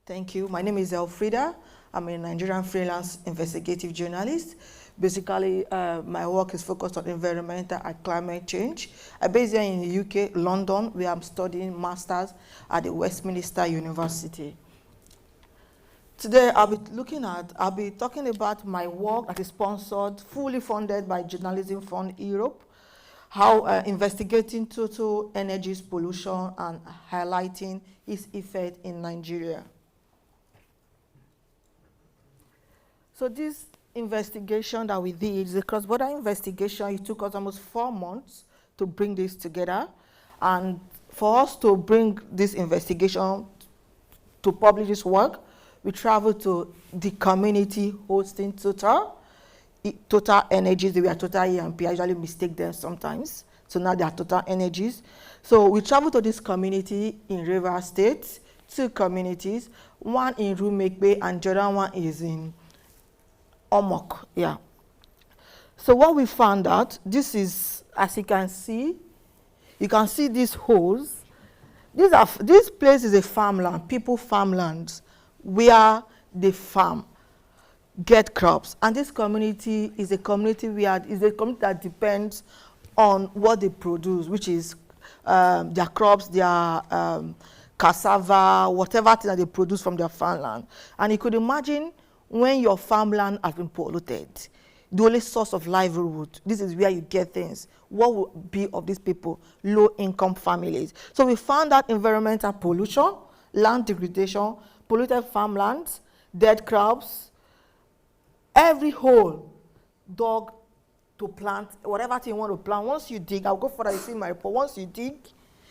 Thank you. My name is Elfrida. I'm a Nigerian freelance investigative journalist. Basically, my work is focused on environmental and climate change. I'm based here in the UK, London, where I'm studying masters at the Westminster University. Today, I'll be talking about my work that is sponsored, fully funded by Journalism Fund Europe, how investigating total energies pollution and highlighting its effect in Nigeria. So this investigation that we did is a cross-border investigation. It took us almost 4 months to bring this together. And for us to bring this investigation to publish this work, we traveled to the community hosting Total Energies. They were Total EMP. I usually mistake them sometimes. So now they are Total Energies. So we traveled to this community in Rivers State, 2 communities, one in Rumekbe and the other one is in Omok. Yeah. So what we found out, this is, as you can see these holes. This place is a farmland, people farmlands, where they farm, get crops. And this community is a community that depends on what they produce, which is their crops, their cassava, whatever thing that they produce from their farmland. And you could imagine when your farmland has been polluted, the only source of livelihood, this is where you get things. What would be of these people? Low-income families. So we found that environmental pollution, land degradation, polluted farmlands, dead crops, every hole dug to plant, whatever thing you want to plant. Once you dig, I'll go further, you see my report. Once you dig,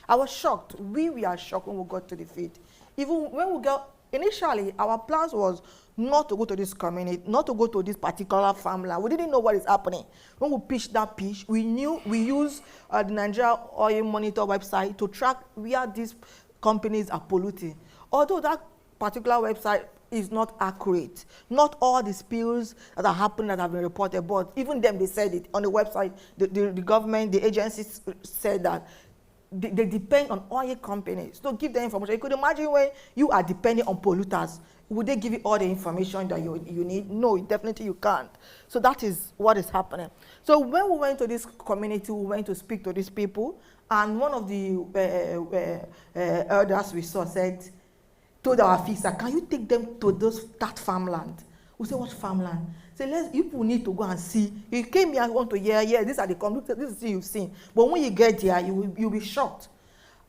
I was shocked. We were shocked when we got to the field. Even when we got, initially, our plans was not to go to this community, not to go to this particular farmland. We didn't know what is happening. When we pitched that pitch, we used the Nigeria Oil Monitor website to track where these companies are polluting. Although that particular website is not accurate. Not all the spills that are happening that have been reported, but even them, they said it on the website. The government, the agencies said that they depend on oil companies to give them information. You could imagine when you are depending on polluters, would they give you all the information that you need? No, definitely you can't. So that is what is happening. So when we went to this community, we went to speak to these people, and one of the elders we saw told our officer, can you take them to that farmland? We said, what farmland? Say, you people need to go and see. You came here and want to hear, yeah, these are the computers, this is what you've seen. But when you get there, you'll be shocked.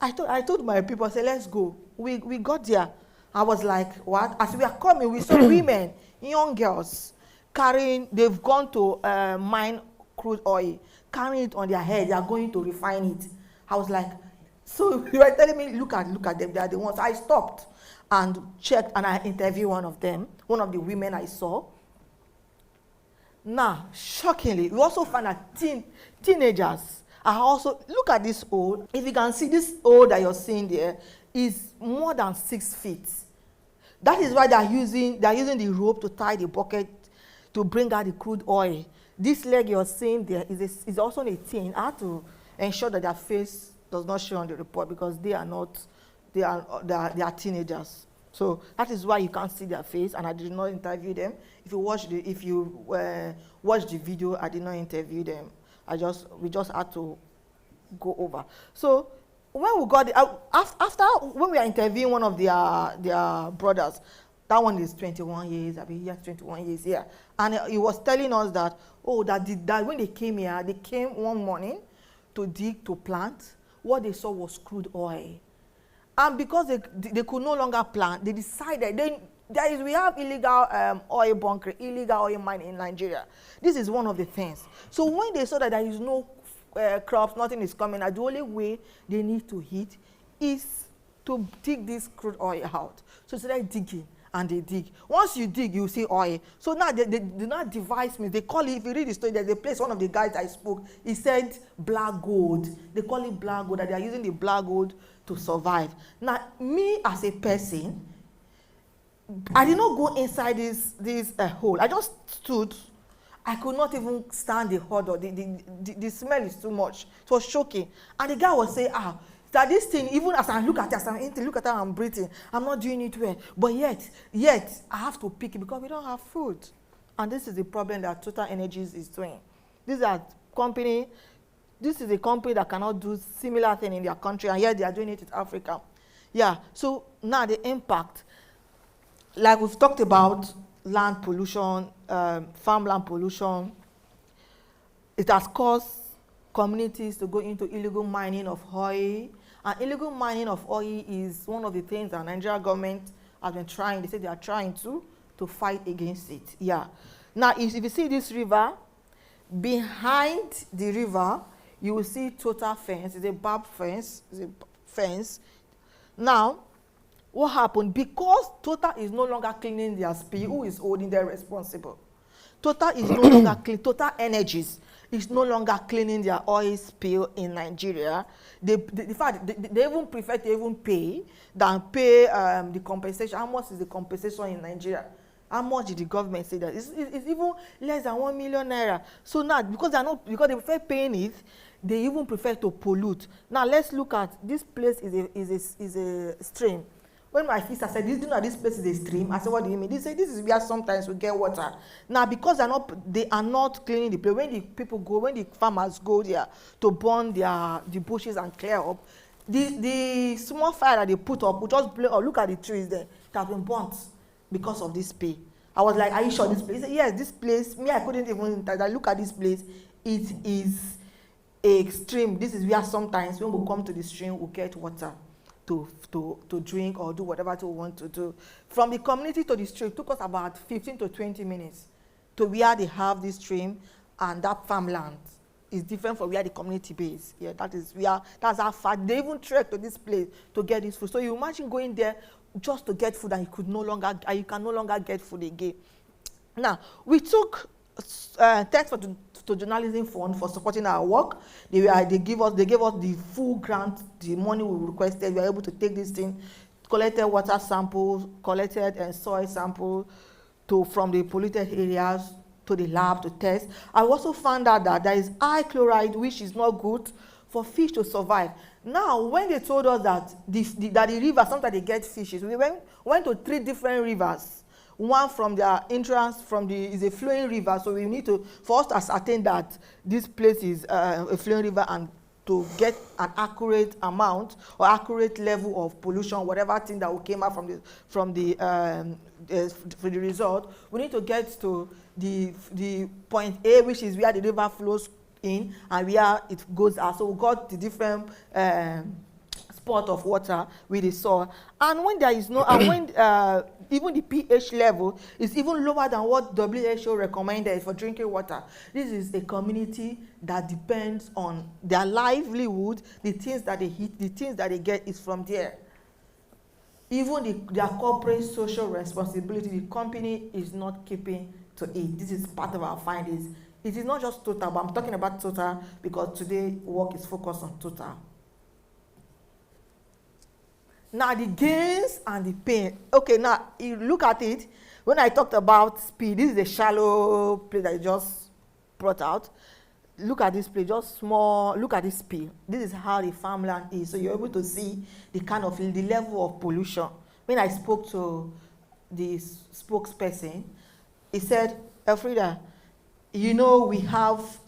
I told my people, I said, let's go. We got there. I was like, what? As we are coming, we saw women, young girls, they've gone to mine crude oil, carrying it on their head. They are going to refine it. I was like, so you were telling me, look at them, they are the ones. I stopped and checked, and I interviewed one of them, one of the women I saw. Now, shockingly, we also found that teenagers are also, look at this hole. If you can see this hole that you're seeing there is more than 6 feet. That is why they're using the rope to tie the bucket to bring out the crude oil. This leg you're seeing there is also a teen. I have to ensure that their face does not show on the report because they are teenagers. So that is why you can't see their face, and I did not interview them. If you watch the video, I did not interview them. We just had to go over. So when we got after when we are interviewing one of their brothers, that one is 21 years. I've been here 21 years here, and he was telling us that that when they came here, they came one morning to dig to plant. What they saw was crude oil. And because they could no longer plant, they decided, we have illegal oil bunkering, illegal oil mining in Nigeria. This is one of the things. So when they saw that there is no crops, nothing is coming, the only way they need to eat is to dig this crude oil out. So they started digging, and they dig. Once you dig, you see oil. So now they do not devise me. They call it, if you read the story, there's a place, one of the guys I spoke, he said black gold. They call it black gold, that they are using the black gold to survive. Now, me as a person, I did not go inside this hole. I just stood. I could not even stand the odor. The smell is too much. It was shocking. And the guy was saying, That this thing, even as I look at it, as I'm eating, look at how I'm breathing, I'm not doing it well. But yet, I have to pick it because we don't have food. And this is the problem that Total Energies is doing. This is a company that cannot do similar thing in their country, and yet they are doing it in Africa. Yeah, so now the impact, like we've talked about land pollution, farmland pollution, it has caused communities to go into illegal mining of oil. And illegal mining of oil is one of the things that Nigerian government has been trying, they say they are trying to fight against it. Yeah. Now, if you see this river, behind the river, you will see Total fence. It's a barbed fence. It's a fence. Now, what happened? Because Total is no longer cleaning their spill, who is holding them responsible? Total is no longer clean. Total Energies is no longer cleaning their oil spill in Nigeria. In fact, they even prefer to even pay than pay the compensation. How much is the compensation in Nigeria? How much did the government say that? It's even less than 1 million naira. So now, because they prefer paying it, they even prefer to pollute. Now let's look at this place. Is a stream. When my sister said, "Do you know this place is a stream?" I said, "What do you mean?" They say, "This is where sometimes we get water." Now, because they are not cleaning the place. When the farmers go there to burn the bushes and clear up, the small fire that they put up will just blow. Or look at the trees there that have been burnt because of this pay. I was like, "Are you sure this place?" He said, "Yes, this place." Me, I couldn't even. I look at this place. It is extreme. This is where sometimes when we come to the stream, we get water to drink or do whatever we want to do. From the community to the stream, it took us about 15 to 20 minutes to where they have this stream, and that farmland is different from where the community base. Yeah, that's how far they even trek to this place to get this food. So you imagine going there just to get food, and you can no longer get food again. Now, we took thanks to Journalism Fund for supporting our work. They gave us the full grant, the money we requested. We were able to take this thing, collected water samples, collected soil samples from the polluted areas to the lab to test. I also found out that there is high chloride, which is not good for fish to survive. Now, when they told us that the river, sometimes they get fishes, we went to 3 different rivers. One from their entrance is a flowing river, so we need for us to ascertain that this place is a flowing river, and to get an accurate amount or accurate level of pollution, whatever thing that came out from the result, we need to get to the point A, which is where the river flows in and where it goes out. So we got the different spot of water with the soil, and when there is no, and when even the pH level is even lower than what WHO recommended for drinking water. This is a community that depends on their livelihood. The things that they eat, the things that they get is from there. Even their corporate social responsibility, the company is not keeping to it. This is part of our findings. It is not just Total, but I'm talking about Total because today work is focused on Total. Now, the gains and the pain. Okay, now, you look at it. When I talked about speed, this is a shallow place that I just brought out. Look at this place, just small. Look at this speed. This is how the farmland is. So you're able to see the level of pollution. When I spoke to the spokesperson, he said, "Elfrida, we have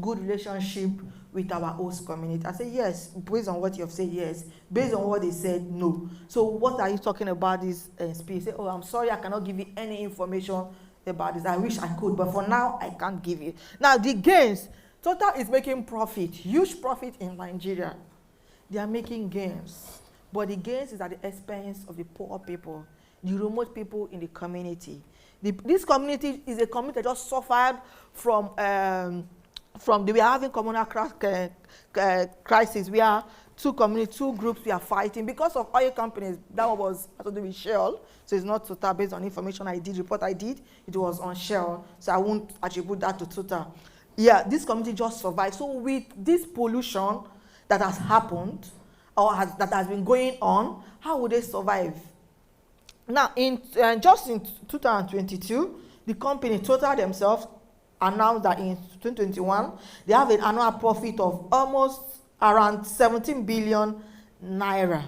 good relationship with our host community." I said, "Yes." Based on what you have said, yes. Based on what they said, no. So what are you talking about this speed? He said, "Oh, I'm sorry, I cannot give you any information about this. I wish I could, but for now, I can't give you." Now, the gains. Total is making profit, huge profit in Nigeria. They are making gains. But the gains is at the expense of the poor people, the remote people in the community. This community is a community that just suffered from we are having communal crisis. We are two groups we are fighting because of oil companies. That was to do with Shell, so it's not Total. Based on information report I did, it was on Shell, so I won't attribute that to Total. Yeah, this community just survived. So with this pollution that has happened or that has been going on, how would they survive? Now, just in 2022, the company Total themselves announced that in 2021, they have an annual profit of almost around 17 billion naira.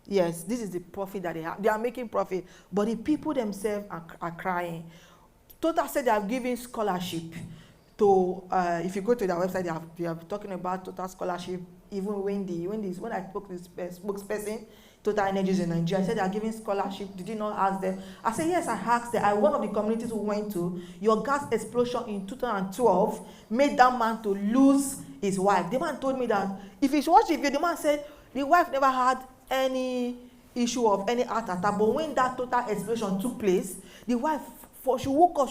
Yes, this is the profit that they have. They are making profit, but the people themselves are crying. Total said they are giving scholarship to, if you go to their website, they are talking about total scholarship. Even when I spoke to this spokesperson, Total Energies in Nigeria, I said they are giving scholarship. Did you not ask them? I said yes, I asked them. One of the communities we went to, your gas explosion in 2012 made that man to lose his wife. The man told me that if he watched the video, the man said the wife never had any issue of any heart attack, but when that total explosion took place, the wife, she woke up,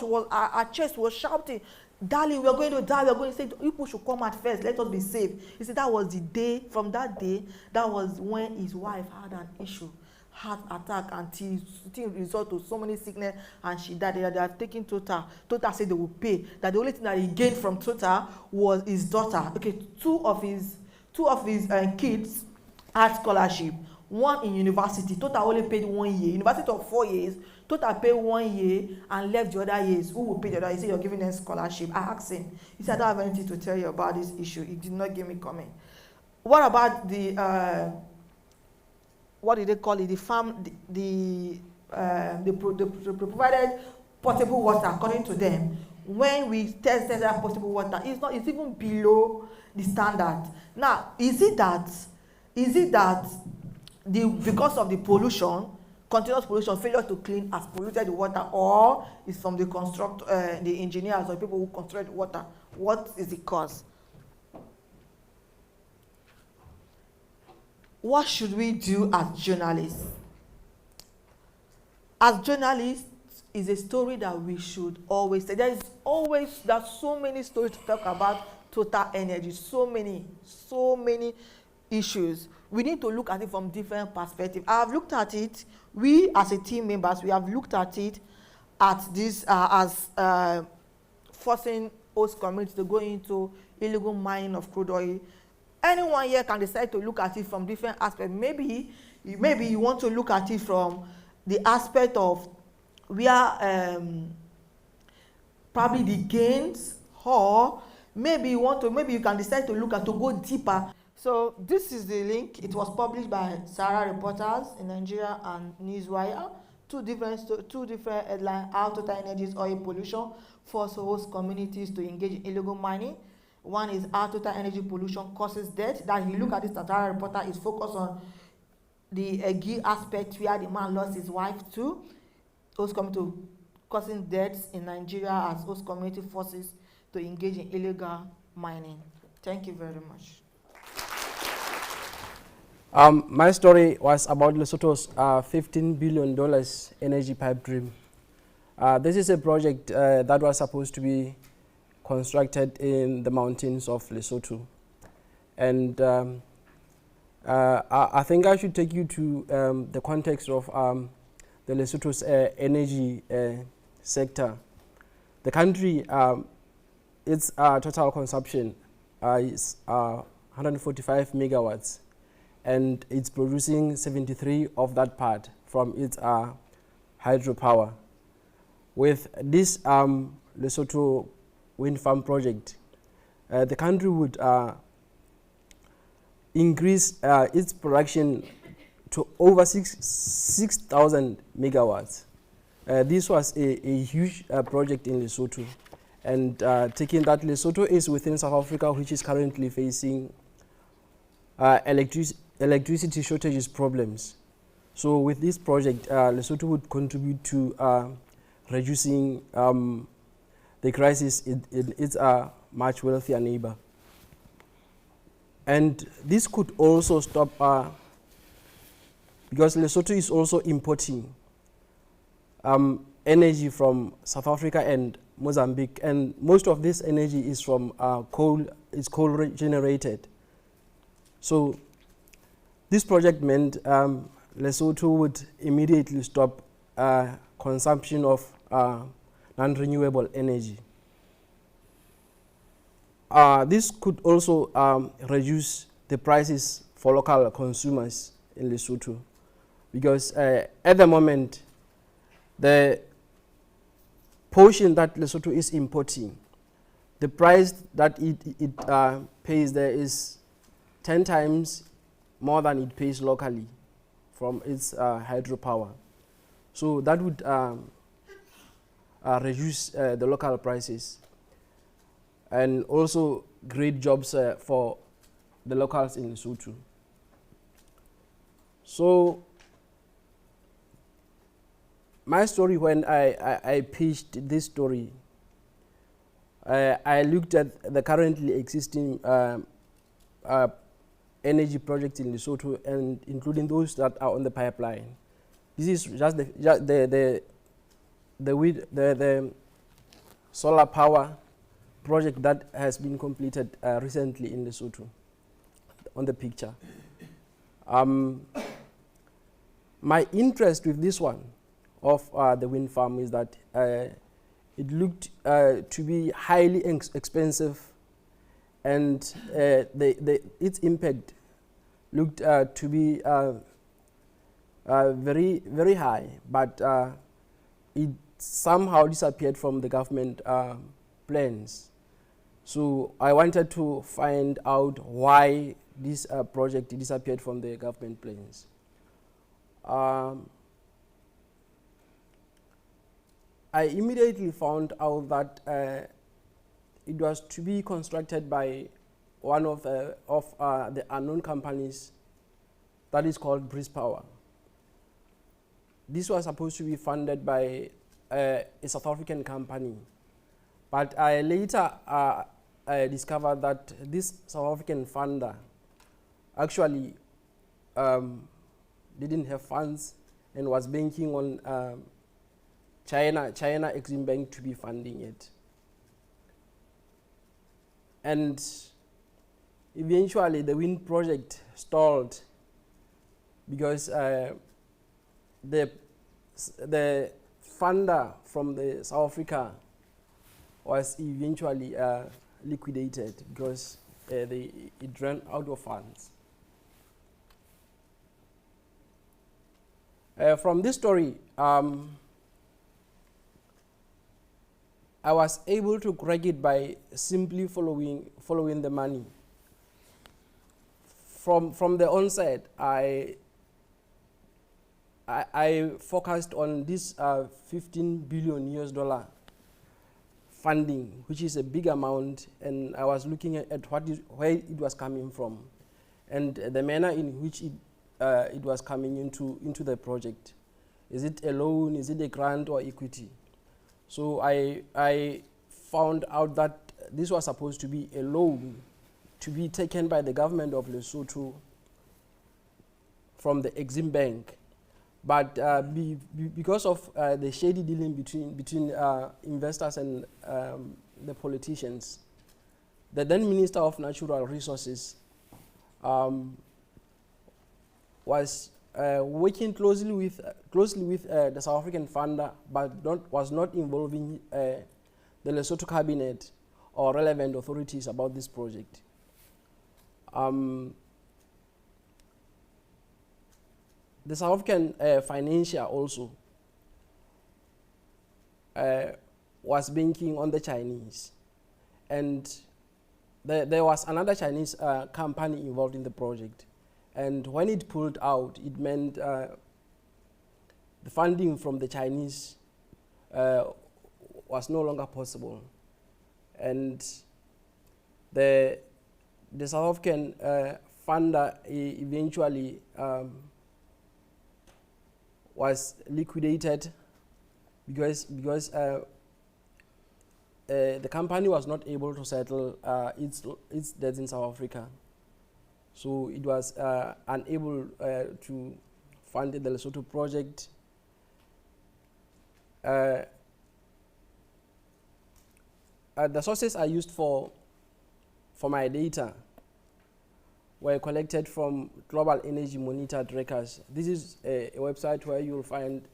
her chest was shouting, "Darling, we are going to die, we are going to say, people should come out first, let us be safe." He said that was the day, from that day, that was when his wife had an issue, heart attack, until it result to so many sickness, and she died. They are taking Total. Total said they will pay. That the only thing that he gained from Total was his daughter. Okay, two of his kids had scholarship. One in university. Total only paid 1 year. University of 4 years. Total paid 1 year and left the other years. Who will pay the other? He said, "You're giving them scholarship." I asked him. He said, "I don't have anything to tell you about this issue." He did not give me comment. What about the what did they call it? The provided potable water. According to them, when we tested that potable water, it's even below the standard. Now, is it that because of the pollution, continuous pollution, failure to clean has polluted the water, or is from the the engineers or people who construct the water? What is the cause? What should we do as journalists? As journalists, is a story that we should always say. There's so many stories to talk about Total Energy, so many issues. We need to look at it from different perspectives. I have looked at it, we as a team members, we have looked at it at this as forcing host communities to go into illegal mining of crude oil. Anyone here can decide to look at it from different aspects. Maybe you want to look at it from the aspect of where probably the gains, or maybe you can decide to look at, to go deeper. So this is the link. It was published by Sahara Reporters in Nigeria and Newswire. Two different headlines: how Total Energies oil pollution force host communities to engage in illegal mining. One is how Total Energy pollution causes death. That if you look at this, Sahara Reporter is focused on the key aspect where the man lost his wife too. Host community causing deaths in Nigeria as host community forces to engage in illegal mining. Thank you very much. My story was about Lesotho's $15 billion energy pipe dream. This is a project that was supposed to be constructed in the mountains of Lesotho. And I think I should take you to the context of the Lesotho's energy sector. The country, its total consumption is 145 megawatts. And it's producing 73 of that part from its hydropower. With this Lesotho wind farm project, the country would increase its production to over 6,000 megawatts. This was a huge project in Lesotho, and taking that Lesotho is within South Africa, which is currently facing electricity shortages problems. So with this project, Lesotho would contribute to reducing the crisis in its much wealthier neighbor. And this could also stop, because Lesotho is also importing energy from South Africa and Mozambique, and most of this energy is from coal generated. So this project meant Lesotho would immediately stop consumption of non-renewable energy. This could also reduce the prices for local consumers in Lesotho, because at the moment, the portion that Lesotho is importing, the price that it pays there is 10 times more than it pays locally from its hydropower. So that would reduce the local prices and also create jobs for the locals in Lesotho. So my story, when I pitched this story, I looked at the currently existing energy projects in Lesotho, and including those that are on the pipeline. This is just the solar power project that has been completed recently in Lesotho on the picture. My interest with this one of the wind farm is that it looked to be highly expensive, and its impact looked to be very, very high, but it somehow disappeared from the government plans. So I wanted to find out why this project disappeared from the government plans. I immediately found out that it was to be constructed by one of the unknown companies that is called Breeze Power. This was supposed to be funded by a South African company, but I later discovered that this South African funder actually didn't have funds and was banking on China Exim Bank to be funding it. And eventually the wind project stalled because the funder from the South Africa was eventually liquidated because it ran out of funds. From this story, I was able to crack it by simply following the money. From the onset, I focused on this 15 billion US dollar funding, which is a big amount, and I was looking at where it was coming from, and the manner in which it was coming into the project. Is it a loan? Is it a grant or equity? So I found out that this was supposed to be a loan to be taken by the government of Lesotho from the Exim Bank. But because of the shady dealing between investors and the politicians, the then Minister of Natural Resources was working closely with the South African funder, but was not involving the Lesotho cabinet or relevant authorities about this project. The South African financier also was banking on the Chinese, and there was another Chinese company involved in the project. And when it pulled out, it meant the funding from the Chinese was no longer possible. And the South African funder eventually was liquidated because the company was not able to settle its debts in South Africa. So it was unable to fund the Lesotho project. The sources I used for my data were collected from Global Energy Monitor trackers. This is a website where you'll find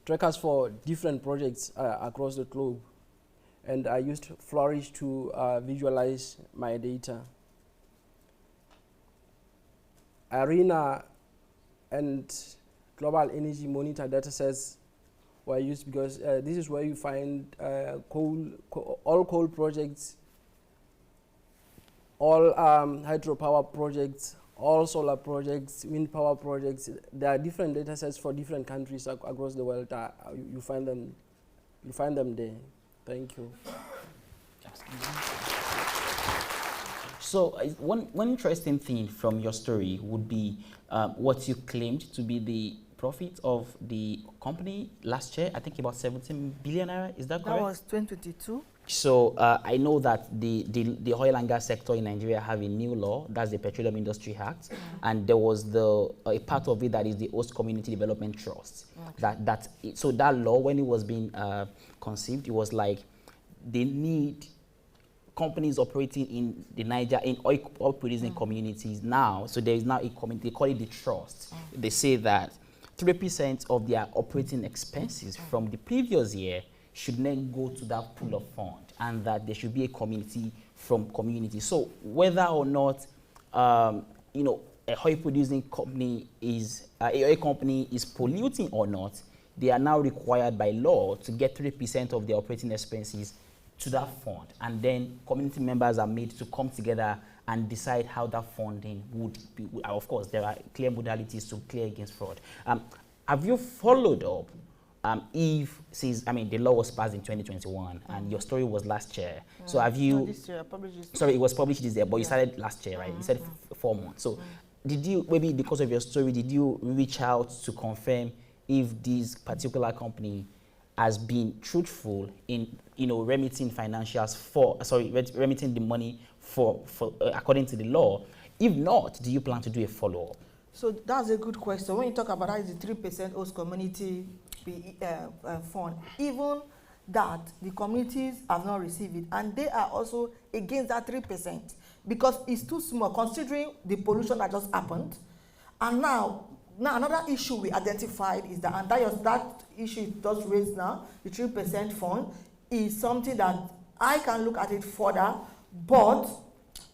trackers for different projects across the globe. And I used Flourish to visualize my data. ARENA and Global Energy Monitor datasets were used because this is where you find all coal projects all hydropower projects, all solar projects, wind power projects. There are different data sets for different countries across the world. You find them there. Thank you. So one interesting thing from your story would be what you claimed to be the profit of the company last year. I think about 17 billion naira. Is that correct? That was 2022. So I know that the oil and gas sector in Nigeria have a new law, that's the Petroleum Industry Act, and there was a part of it that is the Host Community Development Trust. Okay. So that law, when it was being conceived, it was like they need companies operating in the Niger, in oil producing communities now. So there is now a community, they call it the trust. They say that 3% of their operating expenses from the previous year should then go to that pool of fund, and that there should be a community from community. So whether or not a oil producing company is a oil company is polluting or not, they are now required by law to get 3% of their operating expenses to that fund, and then community members are made to come together and decide how that funding would be. Of course, there are clear modalities to clear against fraud. Have you followed up? The law was passed in 2021, and your story was last year. So have you? No, this year, sorry, it was published this year, but you started last year, right? You said 4 months. So did you, maybe because of your story, did you reach out to confirm if this particular company has been truthful in remitting financials remitting the money for according to the law? If not, do you plan to do a follow-up? So that's a good question. When you talk about that, is the 3% host community fund, even that the communities have not received it, and they are also against that 3% because it's too small considering the pollution that just happened. And now another issue we identified is that, and that issue just raised now, the 3% fund is something that I can look at it further, but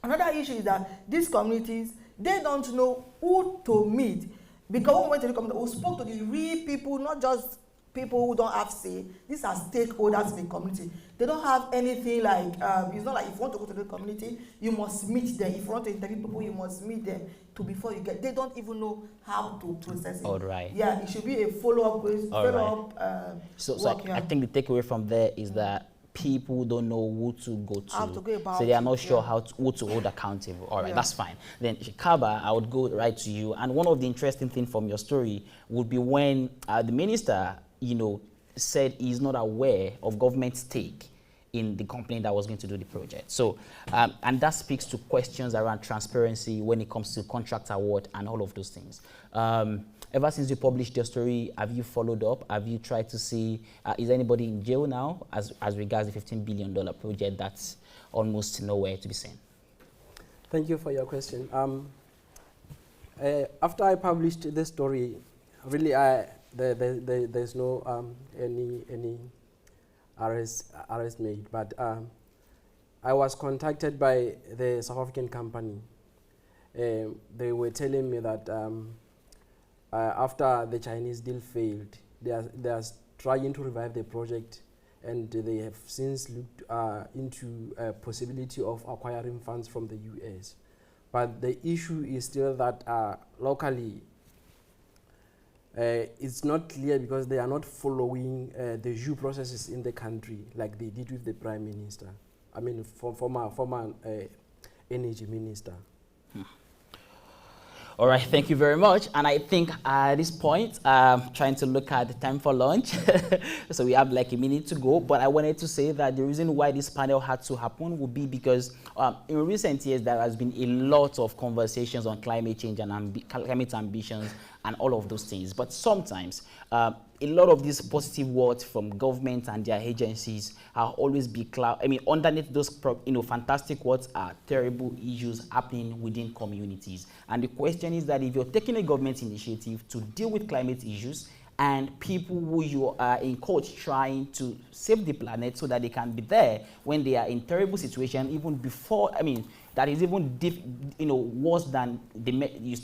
another issue is that these communities, they don't know who to meet, because when we went to the community, we spoke to the real people, not just people who don't have say. These are stakeholders in the community. They don't have anything like, it's not like if you want to go to the community, you must meet them. If you want to interview people, you must meet them before you get. They don't even know how to process it. All right. Yeah, it should be a follow-up. So I think the takeaway from there is that people don't know who to go to. How to go about so they are not sure who to hold accountable. All right, that's fine. Then Sechaba, I would go right to you. And one of the interesting things from your story would be when the minister, said he's not aware of government stake in the company that was going to do the project. So, and that speaks to questions around transparency when it comes to contract award and all of those things. Ever since you published your story, have you followed up? Have you tried to see, is anybody in jail now as regards the $15 billion project that's almost nowhere to be seen? Thank you for your question. After I published this story, really there's no any arrest made, but I was contacted by the South African company. They were telling me that after the Chinese deal failed, they are trying to revive the project, and they have since looked into a possibility of acquiring funds from the US. But the issue is still that locally, it's not clear because they are not following the due processes in the country like they did with the Prime Minister. I mean, former energy minister. All right, thank you very much. And I think at this point, trying to look at the time for lunch. So we have like a minute to go. But I wanted to say that the reason why this panel had to happen would be because in recent years, there has been a lot of conversations on climate change and climate ambitions and all of those things. But sometimes a lot of these positive words from government and their agencies are always underneath those fantastic words are terrible issues happening within communities. And the question is that if you're taking a government initiative to deal with climate issues and people who you are in court trying to save the planet so that they can be there when they are in terrible situation, even before, that is even worse than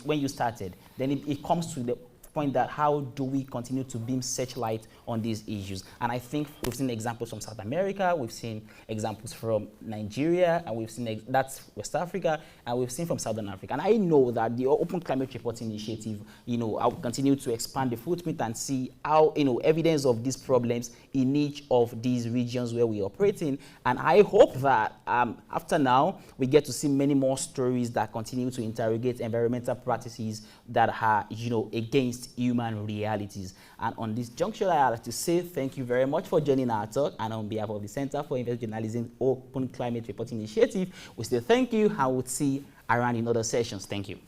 when you started, then it comes to the point that how do we continue to beam searchlight on these issues. And I think we've seen examples from South America, we've seen examples from Nigeria, and we've seen that's West Africa, and we've seen from Southern Africa. And I know that the Open Climate Reporting Initiative, I'll continue to expand the footprint and see how, evidence of these problems in each of these regions where we operate in. And I hope that after now, we get to see many more stories that continue to interrogate environmental practices that are, against human realities. And on this juncture, I have to say thank you very much for joining our talk. And on behalf of the Center for Investigative Journalism Open Climate Reporting Initiative, we say thank you and we'll see around in other sessions. Thank you.